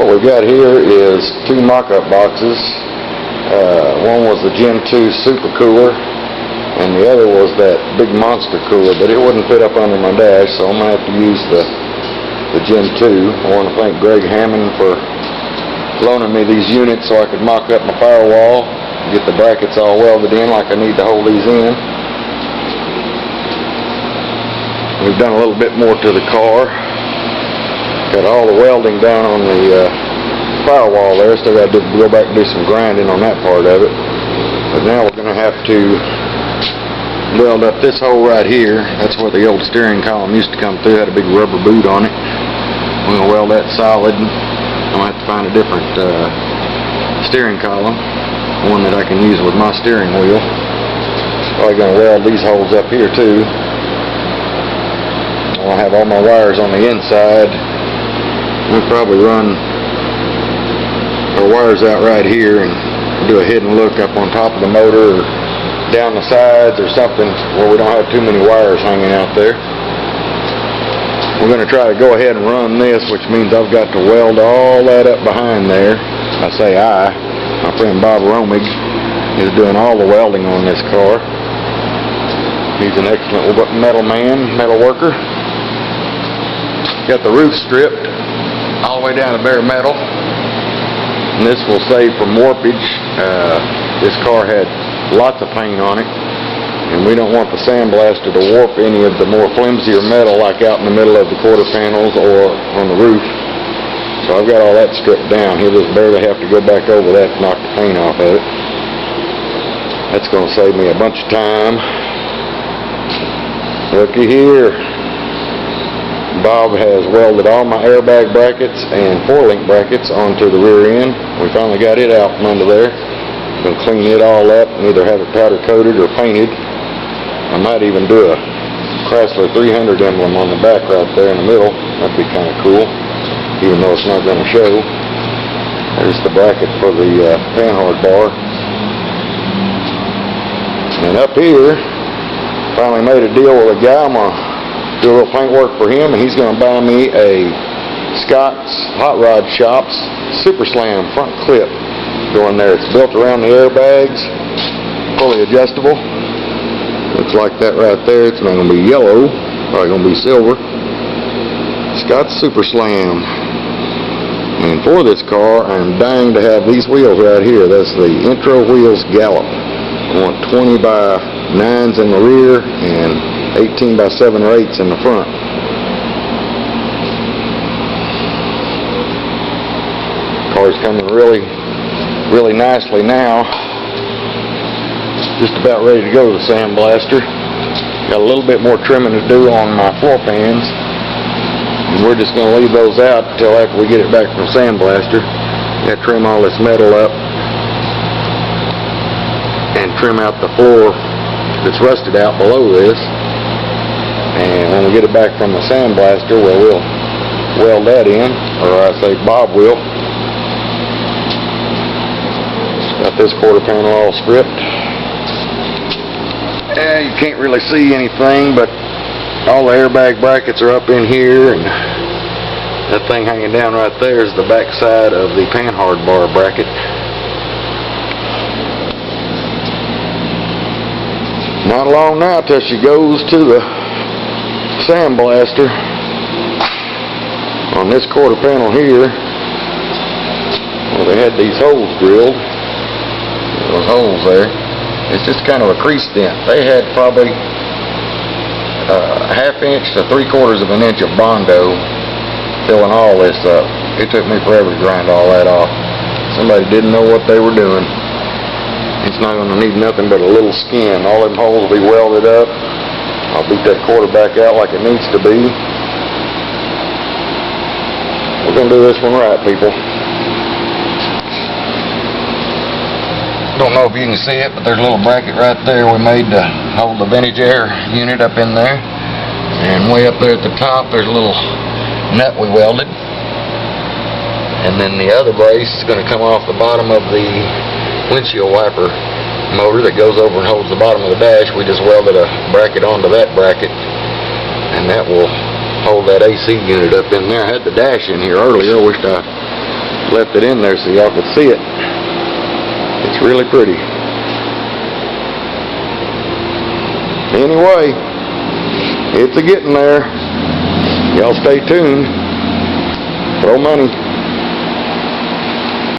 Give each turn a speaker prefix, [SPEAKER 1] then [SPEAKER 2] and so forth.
[SPEAKER 1] What we've got here is two mock-up boxes. One was the Gen 2 Super Cooler, and the other was that big monster cooler, but it wouldn't fit up under my dash, so I'm going to have to use the Gen 2. I want to thank Greg Hammond for loaning me these units so I could mock up my firewall, get the brackets all welded in like I need to hold these in. We've done a little bit more to the car. Got all the welding down on the firewall there. Still got to go back and do some grinding on that part of it. But now we're going to have to weld up this hole right here. That's where the old steering column used to come through. Had a big rubber boot on it. We're going to weld that solid. I'm going to have to find a different steering column, one that I can use with my steering wheel. Probably going to weld these holes up here too. I'll have all my wires on the inside. We'll probably run our wires out right here and do a hidden look up on top of the motor or down the sides or something where we don't have too many wires hanging out there. We're going to try to go ahead and run this, which means I've got to weld all that up behind there. I say my friend Bob Romig is doing all the welding on this car. He's an excellent metal man, metal worker. Got the roof stripped all the way down to bare metal, and this will save from warpage. This car had lots of paint on it, and we don't want the sandblaster to warp any of the more flimsier metal like out in the middle of the quarter panels or on the roof. So I've got all that stripped down. He'll just barely have to go back over that to knock the paint off of it. That's going to save me a bunch of time. Looky here. Bob has welded all my airbag brackets and 4-link brackets onto the rear end. We finally got it out from under there. Going to clean it all up and either have it powder coated or painted. I might even do a Chrysler 300 emblem on the back right there in the middle. That'd be kind of cool, even though it's not going to show. There's the bracket for the panhard bar. And up here, finally made a deal with a guy. I'm going to do a little paint work for him, and he's going to buy me a Scott's Hot Rod Shop's Super Slam front clip going there. It's built around the airbags, fully adjustable. Looks like that right there. It's not going to be yellow, probably going to be silver. Scott's Super Slam. And for this car, I'm dying to have these wheels right here. That's the Intro Wheels Gallop. I want 20 by 9s in the rear and 18 by 7 or 8s in the front. Car's coming really nicely now. Just about ready to go to the sandblaster. Got a little bit more trimming to do on my floor pans, and we're just going to leave those out until after we get it back from the sandblaster. Got to trim all this metal up and trim out the floor that's rusted out below this. And when we get it back from the sandblaster, we'll weld that in, or I say Bob will. Got this quarter panel all stripped. You can't really see anything, but all the airbag brackets are up in here, and that thing hanging down right there is the back side of the panhard bar bracket. Not long now till she goes to the sandblaster. On this quarter panel here, well, they had these holes drilled. Those holes there. It's just kind of a crease dent. They had probably a ½ inch to 3/4 of an inch of Bondo filling all this up. It took me forever to grind all that off. Somebody didn't know what they were doing. It's not going to need nothing but a little skin. All them holes will be welded up. I'll beat that quarter back out like it needs to be. We're going to do this one right, people. Don't know if you can see it, but there's a little bracket right there we made to hold the vintage air unit up in there. And way up there at the top, there's a little nut we welded. And then the other brace is going to come off the bottom of the windshield wiper motor that goes over and holds the bottom of the dash. We just welded a bracket onto that bracket, and that will hold that AC unit up in there. I had the dash in here earlier. I wished I left it in there so y'all could see it. It's really pretty. Anyway, it's a getting there. Y'all stay tuned. Throw money.